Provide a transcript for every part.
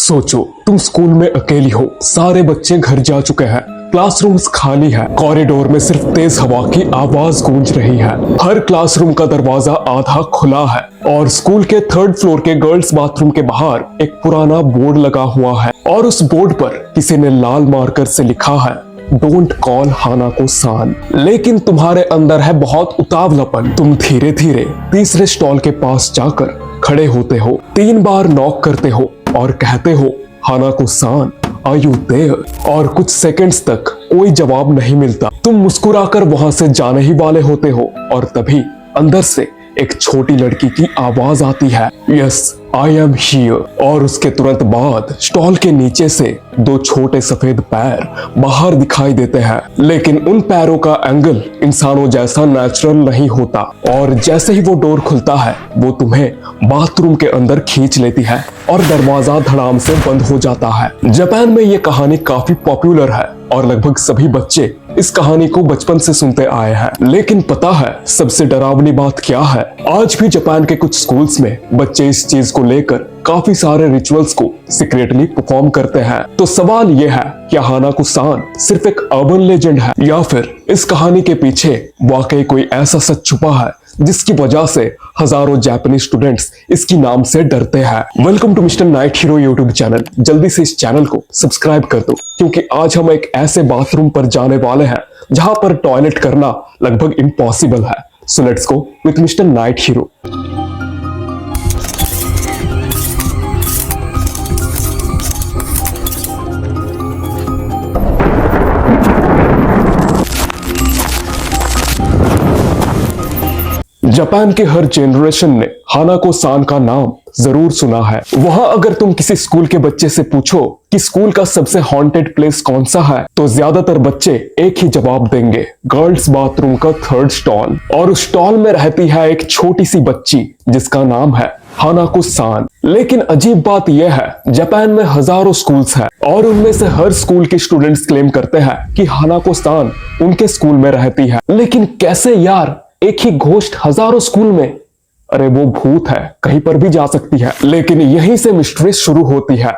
सोचो तुम स्कूल में अकेली हो, सारे बच्चे घर जा चुके हैं, क्लासरूम्स खाली है, कॉरिडोर में सिर्फ तेज हवा की आवाज गूंज रही है, हर क्लासरूम का दरवाजा आधा खुला है और स्कूल के 3rd फ्लोर के गर्ल्स बाथरूम के बाहर एक पुराना बोर्ड लगा हुआ है और उस बोर्ड पर किसी ने लाल मार्कर से लिखा है डोंट कॉल हाना को सान। लेकिन तुम्हारे अंदर है बहुत उतावलापन। तुम धीरे धीरे तीसरे स्टॉल के पास जाकर खड़े होते हो, 3 बार नॉक करते हो और कहते हो हाना को सान आर यू देयर, और कुछ सेकंड्स तक कोई जवाब नहीं मिलता। तुम मुस्कुराकर वहां से जाने ही वाले होते हो और तभी अंदर से एक छोटी लड़की की आवाज आती है यस आई एम हियर, और उसके तुरंत बाद स्टॉल के नीचे से 2 छोटे सफेद पैर बाहर दिखाई देते हैं, लेकिन उन पैरों का एंगल इंसानों जैसा नेचुरल नहीं होता और जैसे ही वो डोर खुलता है वो तुम्हें बाथरूम के अंदर खींच लेती है और दरवाजा धड़ाम से बंद हो जाता है। जापान में ये कहानी काफी पॉपुलर है और लगभग सभी बच्चे इस कहानी को बचपन से सुनते आए हैं। लेकिन पता है सबसे डरावनी बात क्या है? आज भी जापान के कुछ स्कूल्स में बच्चे इस चीज को लेकर काफी सारे रिचुअल्स को सीक्रेटली परफॉर्म करते हैं। तो सवाल यह है क्या हाना को सान सिर्फ एक अर्बन लेजेंड है या फिर इस कहानी के पीछे वाकई कोई ऐसा सच छुपा है जिसकी वजह से हजारों जापानीज स्टूडेंट्स इसकी नाम से डरते हैं। Welcome to mister night hero YouTube channel. जल्दी से इस चैनल को सब्सक्राइब कर दो क्योंकि आज हम एक ऐसे बाथरूम पर जाने वाले हैं जहां पर टॉयलेट करना लगभग इम्पॉसिबल है। So let's go with mister night hero. Japan के हर जनरेशन ने हाना को सान का नाम जरूर सुना है। वहां अगर तुम किसी स्कूल के बच्चे से पूछो कि स्कूल का सबसे हॉन्टेड प्लेस कौन सा है तो ज्यादातर बच्चे एक ही जवाब देंगे गर्ल्स बाथरूम का 3rd स्टॉल, और उस स्टॉल में रहती है एक छोटी सी बच्ची जिसका नाम है हाना को सान। लेकिन अजीब बात यह है जापान में हजारों स्कूल्स हैं और उनमें से हर स्कूल के स्टूडेंट्स क्लेम करते हैं कि हाना को सान उनके स्कूल में रहती है। लेकिन कैसे यार, एक ही घोस्ट हजारों स्कूल में? अरे वो भूत है, कहीं पर भी जा सकती है। लेकिन यहीं से मिस्ट्री शुरू होती है।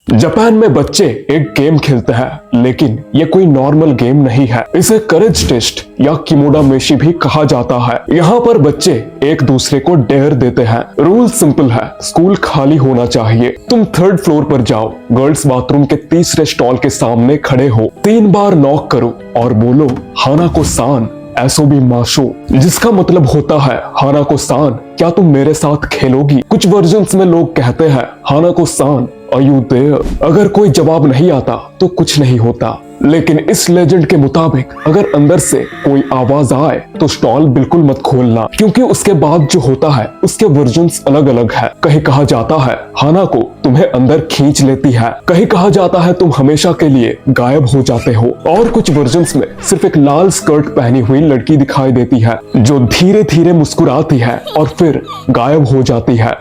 जापान में बच्चे एक गेम खेलते हैं लेकिन ये कोई नॉर्मल गेम नहीं है। इसे करेज टेस्ट या किमोडा मेशी भी कहा जाता है। यहाँ पर बच्चे एक दूसरे को डेयर देते हैं। रूल सिंपल है, स्कूल खाली होना चाहिए। तुम 3rd फ्लोर पर जाओ, गर्ल्स बाथरूम के तीसरे स्टॉल के सामने खड़े हो, 3 बार नॉक करो और बोलो हाना को सान ऐसो भी माशो, जिसका मतलब होता है हाना को सान क्या तुम मेरे साथ खेलोगी। कुछ वर्जन्स में लोग कहते हैं हाना को सान आर यू देयर। अगर कोई जवाब नहीं आता तो कुछ नहीं होता, लेकिन इस लेजेंड के मुताबिक अगर अंदर से कोई आवाज आए तो स्टॉल बिल्कुल मत खोलना क्योंकि उसके बाद जो होता है उसके वर्जन्स अलग अलग है। कहीं कहा जाता है हाना को तुम्हें अंदर खींच लेती है, कहीं कहा जाता है तुम हमेशा के लिए गायब हो जाते हो, और कुछ वर्जन्स में सिर्फ एक लाल स्कर्ट पहनी हुई लड़की दिखाई देती है जो धीरे धीरे मुस्कुराती है और फिर गायब हो जाती है।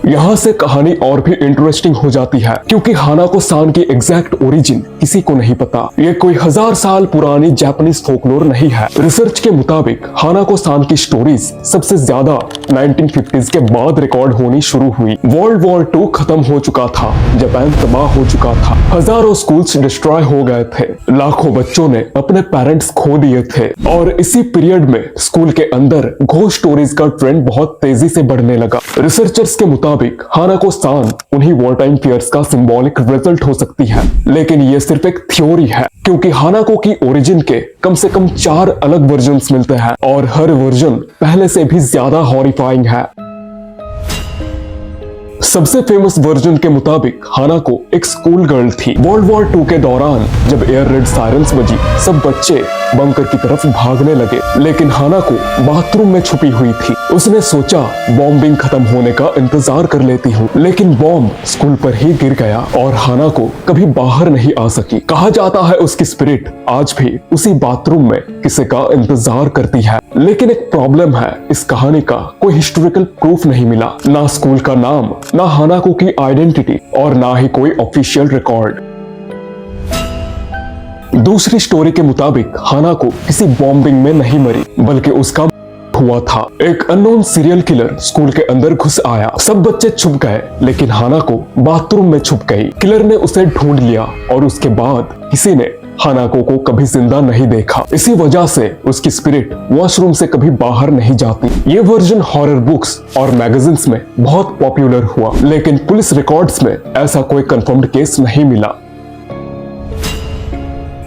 यहाँ से कहानी और भी इंटरेस्टिंग हो जाती है क्योंकि हाना को सान की एग्जैक्ट ओरिजिन किसी को नहीं पता। ये कोई 1000 साल पुरानी जापानीज फोकलोर नहीं है। रिसर्च के मुताबिक हाना को सान की स्टोरीज सबसे ज्यादा 1950s के बाद रिकॉर्ड होनी शुरू हुई। वर्ल्ड वॉर 2 खत्म हो चुका था, जापान तबाह हो चुका था, हजारों स्कूल्स डिस्ट्रॉय हो गए थे, लाखों बच्चों ने अपने पेरेंट्स खो दिए थे और इसी पीरियड में स्कूल के अंदर घोस्ट स्टोरीज का ट्रेंड बहुत तेजी से बढ़ने लगा। रिसर्चर्स के मुताबिक हाना को सान उन्हीं वॉर टाइम फियर्स का सिंबॉलिक रिजल्ट हो सकती है, लेकिन ये सिर्फ एक थ्योरी है क्योंकि हानाको की ओरिजिन के कम से कम 4 अलग वर्जन्स मिलते हैं और हर वर्जन पहले से भी ज्यादा हॉरिफाइंग है। सबसे फेमस वर्जन के मुताबिक हानाको एक स्कूल गर्ल थी। वर्ल्ड वॉर 2 के दौरान जब एयर रेड सायरन्स बजी सब बच्चे बंकर की तरफ भागने लगे, लेकिन हानाको बाथरूम में छुपी हुई थी। उसने सोचा बॉम्बिंग खत्म होने का इंतजार कर लेती हूँ, लेकिन बॉम्ब स्कूल पर ही गिर गया और हानाको कभी बाहर नहीं आ सकी। कहा जाता है उसकी स्पिरिट आज भी उसी बाथरूम में किसी का इंतजार करती है। लेकिन एक प्रॉब्लम है, इस कहानी का कोई हिस्टोरिकल प्रूफ नहीं मिला, ना स्कूल का नाम, ना हानाको की आइडेंटिटी और ना ही कोई ऑफिशियल रिकॉर्ड। दूसरी स्टोरी के मुताबिक हानाको किसी बॉम्बिंग में नहीं मरी बल्कि उसका हुआ था। एक अननोन सीरियल किलर स्कूल के अंदर घुस आया। सब बच्चे छुप गए, लेकिन हानाको बाथरूम में छुप गई। किलर ने उसे ढूंढ लिया और उसके बाद किसी ने हानाको को कभी जिंदा नहीं देखा। इसी वजह से उसकी स्पिरिट वॉशरूम से कभी बाहर नहीं जाती। ये वर्जन हॉरर बुक्स और मैगजीन्स में बहुत पॉपुलर हुआ, लेकिन पुलिस रिकॉर्ड्स में ऐसा कोई कंफर्म्ड केस नहीं मिला।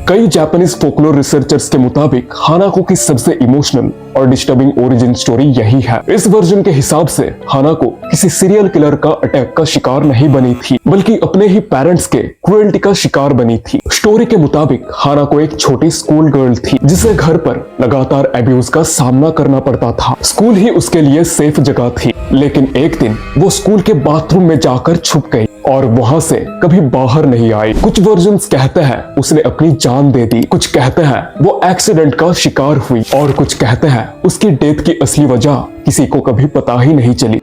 कई जापानीज फोकलोर रिसर्चर्स के मुताबिक हानाको की सबसे इमोशनल और डिस्टर्बिंग ओरिजिन स्टोरी यही है। इस वर्जन के हिसाब से हानाको किसी सीरियल किलर का अटैक का शिकार नहीं बनी थी, बल्कि अपने ही पेरेंट्स के क्रूएल्टी का शिकार बनी थी। स्टोरी के मुताबिक हानाको एक छोटी स्कूल गर्ल थी, जिसे घर पर लगातार अब्यूज का सामना करना पड़ता था। स्कूल ही उसके लिए सेफ जगह थी, लेकिन एक दिन वो स्कूल के बाथरूम में जाकर छुप गई और वहां से कभी बाहर नहीं आई। कुछ वर्जन्स कहते हैं उसने अपनी जान दे दी, कुछ कहते हैं वो एक्सीडेंट का शिकार हुई और कुछ कहते हैं उसकी डेथ की असली वजह किसी को कभी पता ही नहीं चली।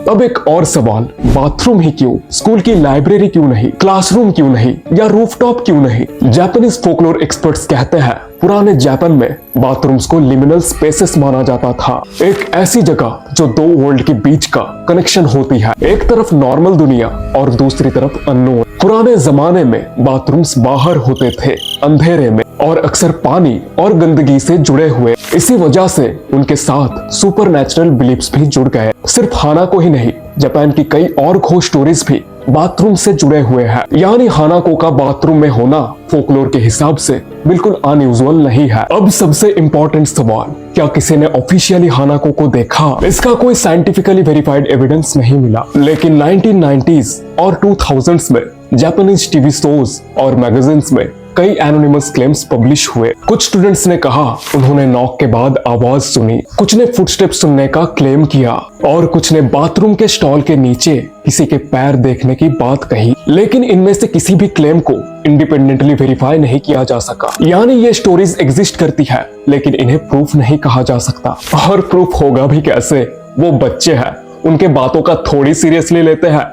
अब एक और सवाल, बाथरूम ही क्यों? स्कूल की लाइब्रेरी क्यों नहीं? क्लासरूम क्यों नहीं? या रूफटॉप क्यों नहीं? जापानीज फोकलोर एक्सपर्ट्स कहते हैं पुराने जापान में बाथरूम्स को लिमिनल स्पेसेस माना जाता था। एक ऐसी जगह जो दो वर्ल्ड के बीच का कनेक्शन होती है, एक तरफ नॉर्मल दुनिया और दूसरी तरफ अननोन। पुराने जमाने में बाथरूम्स बाहर होते थे, अंधेरे में, और अक्सर पानी और गंदगी से जुड़े हुए। इसी वजह से उनके साथ सुपरनैचुरल बिलीफ्स भी जुड़ गए। सिर्फ हानाको ही नहीं, जापान की कई और खोज स्टोरीज भी बाथरूम से जुड़े हुए हैं। यानी हानाको का बाथरूम में होना फोकलोर के हिसाब से बिल्कुल अनयूजुअल नहीं है। अब सबसे इंपॉर्टेंट सवाल, क्या किसी ने ऑफिशियली हानाको को देखा? इसका कोई साइंटिफिकली वेरीफाइड एविडेंस नहीं मिला, लेकिन 1990s और 2000s में जापानीज टीवी शोज और मैगजीन्स में कई एनोनिमस क्लेम्स पब्लिश हुए। कुछ स्टूडेंट्स ने कहा उन्होंने नॉक के बाद आवाज सुनी, कुछ ने फुटस्टेप्स सुनने का क्लेम किया और कुछ ने बाथरूम के स्टॉल के नीचे किसी के पैर देखने की बात कही। लेकिन इनमें से किसी भी क्लेम को इंडिपेंडेंटली वेरीफाई नहीं किया जा सका। यानी ये स्टोरीज एग्जिस्ट करती है, लेकिन इन्हें प्रूफ नहीं कहा जा सकता। और प्रूफ होगा भी कैसे? वो बच्चे हैं, उनके बातों का थोड़ी सीरियसली लेते हैं।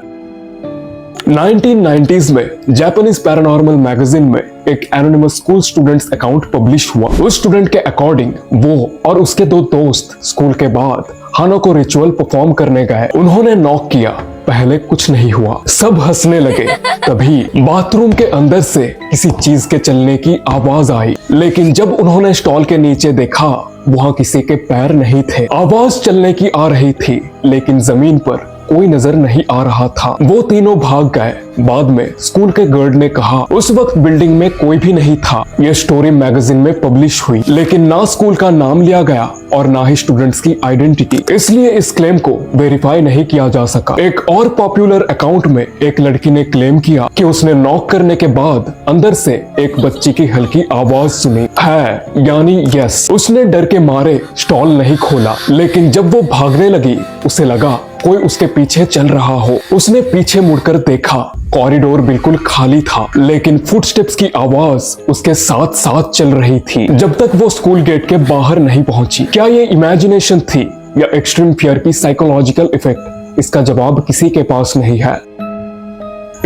1990s में जापानीज पैरानॉर्मल मैगजीन में एक anonymous school students account publish हुआ। उस स्टूडेंट के अकॉर्डिंग वो और उसके दो दोस्त स्कूल के बाद हानाको रिचुअल परफॉर्म करने गए। उन्होंने नॉक किया, पहले कुछ नहीं हुआ, सब हंसने लगे। तभी बाथरूम के अंदर से किसी चीज के चलने की आवाज आई, लेकिन जब उन्होंने स्टॉल के नीचे देखा वहां किसी के पैर नहीं थे। आवाज चलने की आ रही थी, लेकिन जमीन पर कोई नजर नहीं आ रहा था। वो तीनों भाग गए। बाद में स्कूल के गार्ड ने कहा उस वक्त बिल्डिंग में कोई भी नहीं था। यह स्टोरी मैगजीन में पब्लिश हुई, लेकिन ना स्कूल का नाम लिया गया और ना ही स्टूडेंट्स की आइडेंटिटी, इसलिए इस क्लेम को वेरीफाई नहीं किया जा सका। एक और पॉपुलर अकाउंट में एक लड़की ने क्लेम किया कि उसने नॉक करने के बाद अंदर से एक बच्ची की हल्की आवाज सुनी है, यानी यस। उसने डर के मारे स्टॉल नहीं खोला, लेकिन जब वो भागने लगी उसे लगा कोई उसके पीछे चल रहा हो। उसने पीछे मुड़कर देखा, कॉरिडोर बिल्कुल खाली था, लेकिन फुटस्टेप्स की आवाज उसके साथ साथ चल रही थी जब तक वो स्कूल गेट के बाहर नहीं पहुंची। क्या ये इमेजिनेशन थी या एक्सट्रीम फियर की साइकोलॉजिकल इफेक्ट? इसका जवाब किसी के पास नहीं है।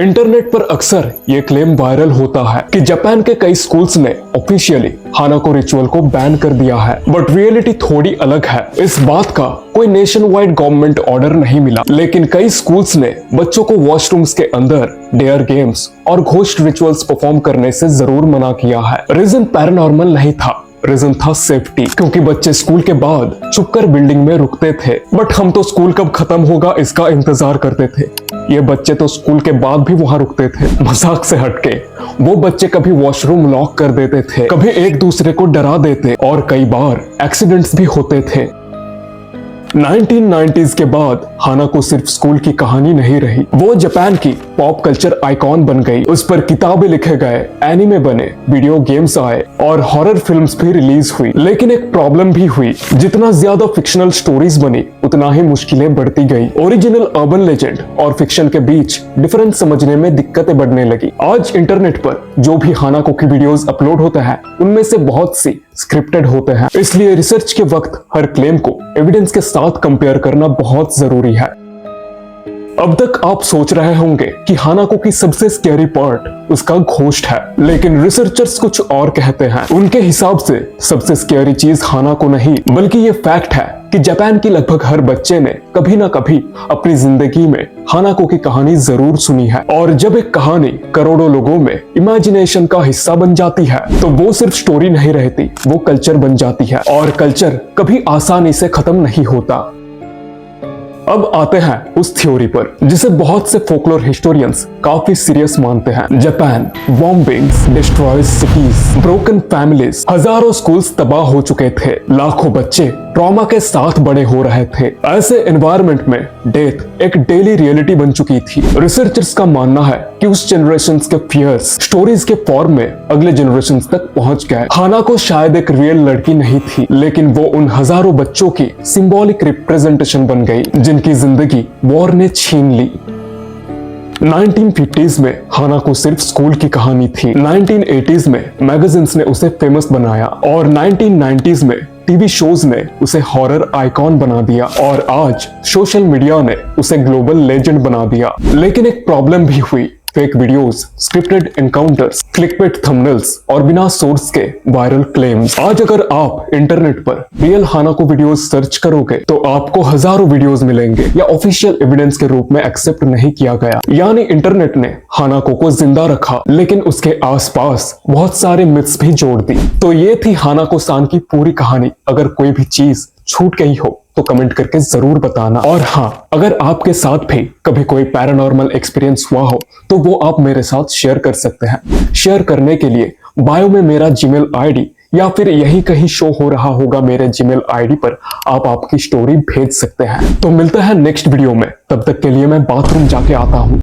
इंटरनेट पर अक्सर ये क्लेम वायरल होता है कि जापान के कई स्कूल्स ने ऑफिशियली हानाको रिचुअल को बैन कर दिया है, बट रियलिटी थोड़ी अलग है। इस बात का कोई नेशन वाइड गवर्नमेंट ऑर्डर नहीं मिला, लेकिन कई स्कूल्स ने बच्चों को वॉशरूम्स के अंदर डेयर गेम्स और घोस्ट रिचुअल्स परफॉर्म करने से जरूर मना किया है। रीजन पैरानॉर्मल नहीं था, रीजन था सेफ्टी, क्योंकि बच्चे स्कूल के बाद छुपकर बिल्डिंग में रुकते थे, बट हम तो स्कूल कब खत्म होगा इसका इंतजार करते थे। ये बच्चे तो स्कूल के बाद भी वहां रुकते थे। मजाक से हटके वो बच्चे कभी वॉशरूम लॉक कर देते थे, कभी एक दूसरे को डरा देते और कई बार एक्सीडेंट्स भी होते थे। 1990s के बाद हानाको सिर्फ स्कूल की कहानी नहीं रही, वो जापान की पॉप कल्चर आइकॉन बन गई। उस पर किताबें लिखे गए, एनिमे बने, वीडियो गेम्स आए और हॉरर फिल्म्स भी रिलीज हुई। लेकिन एक प्रॉब्लम भी हुई, जितना ज्यादा फिक्शनल स्टोरीज बनी उतना ही मुश्किलें बढ़ती गई। ओरिजिनल अर्बन लेजेंड और फिक्शन के बीच डिफरेंस समझने में दिक्कतें बढ़ने लगी। आज इंटरनेट पर जो भी हानाको की वीडियोस अपलोड होते हैं उनमें से बहुत सी स्क्रिप्टेड होते हैं, इसलिए रिसर्च के वक्त हर क्लेम को एविडेंस के साथ कंपेयर करना बहुत जरूरी है। अब तक आप सोच रहे होंगे कि हानाको की सबसे स्कैरी पार्ट उसका घोस्ट है, लेकिन रिसर्चर्स कुछ और कहते हैं। उनके हिसाब से सबसे स्कैरी चीज हानाको नहीं, बल्कि ये फैक्ट है कि जापान की लगभग हर बच्चे ने कभी ना कभी अपनी जिंदगी में हानाको की कहानी जरूर सुनी है। और जब एक कहानी करोड़ों लोगों में इमेजिनेशन का हिस्सा बन जाती है तो वो सिर्फ स्टोरी नहीं रहती, वो कल्चर बन जाती है। और कल्चर कभी आसानी से खत्म नहीं होता। अब आते हैं उस थ्योरी पर जिसे बहुत से फोकलोर हिस्टोरियंस काफी सीरियस मानते हैं। Japan bombings, destroyed cities, broken families, हजारों स्कूल्स तबाह हो चुके थे, लाखों बच्चे ट्रॉमा के साथ बड़े हो रहे थे। ऐसे एनवायरनमेंट में डेथ एक डेली रियलिटी बन चुकी थी। रिसर्चर्स का मानना है कि उस जनरेशन के फियर्स स्टोरीज के फॉर्म में अगले जनरेशन तक पहुंच गए। हानाको शायद एक रियल लड़की नहीं थी, लेकिन वो उन हजारों बच्चों की सिंबॉलिक रिप्रेजेंटेशन बन गई जिनकी जिंदगी वॉर ने छीन ली। 1950s में हानाको सिर्फ स्कूल की कहानी थी। 1980s में मैगजीन्स ने उसे फेमस बनाया और 1990s में टीवी शोज ने उसे हॉरर आइकॉन बना दिया और आज सोशल मीडिया ने उसे ग्लोबल लेजेंड बना दिया। लेकिन एक प्रॉब्लम भी हुई। Fake videos, scripted encounters, clickbait thumbnails और बिना सोर्स के वायरल क्लेम्स। आज अगर आप इंटरनेट पर रियल हानाको वीडियोस सर्च करोगे तो आपको हजारों वीडियोस मिलेंगे या ऑफिशियल एविडेंस के रूप में एक्सेप्ट नहीं किया गया। यानी इंटरनेट ने हानाको को जिंदा रखा, लेकिन उसके आसपास बहुत सारे मिथ्स भी जोड़ दी। तो ये थी हानाको सान की पूरी कहानी। अगर कोई भी चीज छूट गई हो तो कमेंट करके जरूर बताना। और हाँ, अगर आपके साथ भी कभी कोई पैरानॉर्मल एक्सपीरियंस हुआ हो तो वो आप मेरे साथ शेयर कर सकते हैं। शेयर करने के लिए बायो में मेरा जीमेल आईडी या फिर यही कहीं शो हो रहा होगा मेरे जीमेल आईडी पर आप आपकी स्टोरी भेज सकते हैं। तो मिलते हैं नेक्स्ट वीडियो में, तब तक के लिए मैं बाथरूम जाके आता हूँ।